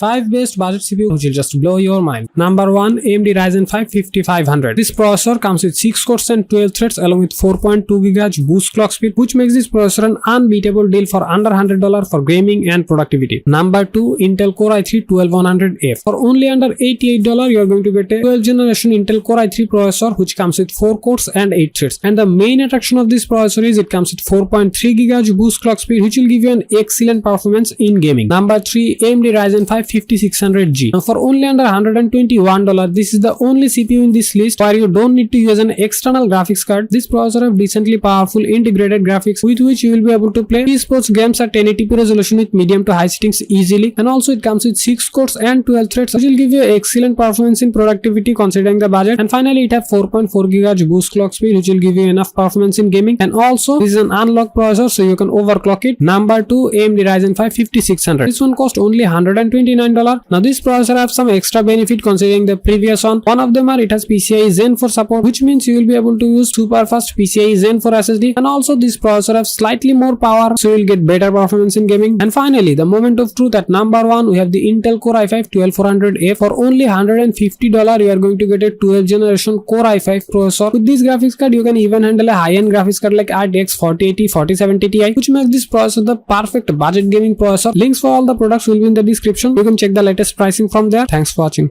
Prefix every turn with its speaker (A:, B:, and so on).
A: 5 best budget CPU which will just blow your mind. Number 1, AMD Ryzen 5 5500. This processor comes with 6 cores and 12 threads along with 4.2 GHz boost clock speed, which makes this processor an unbeatable deal for under $100 for gaming and productivity. Number 2, Intel Core i3 12100F. For only under $88, you are going to get a 12th generation Intel Core i3 processor which comes with 4 cores and 8 threads. And the main attraction of this processor is it comes with 4.3 GHz boost clock speed, which will give you an excellent performance in gaming. Number 3, AMD Ryzen 5 5600G. Now for only under $121, this is the only CPU in this list where you don't need to use an external graphics card. This processor has decently powerful integrated graphics with which you will be able to play esports games at 1080p resolution with medium to high settings easily. And also it comes with 6 cores and 12 threads, which will give you excellent performance in productivity considering the budget. And finally it has 4.4 GHz boost clock speed, which will give you enough performance in gaming. And also this is an unlocked processor, so you can overclock it. Number 2, AMD Ryzen 5 5600. This one cost only $129. Now this processor has some extra benefit considering the previous one. One of them are it has PCIe Gen 4 support, which means you will be able to use super fast PCIe Gen 4 SSD. And also this processor has slightly more power, so you will get better performance in gaming. And finally the moment of truth, at number 1 we have the Intel Core i5 12400F. For only $150, you are going to get a 12th generation Core i5 processor. With this graphics card you can even handle a high-end graphics card like RTX 4080, 4070 Ti, which makes this processor the perfect budget gaming processor. Links for all the products will be in the description. You can check the latest pricing from there. Thanks for watching.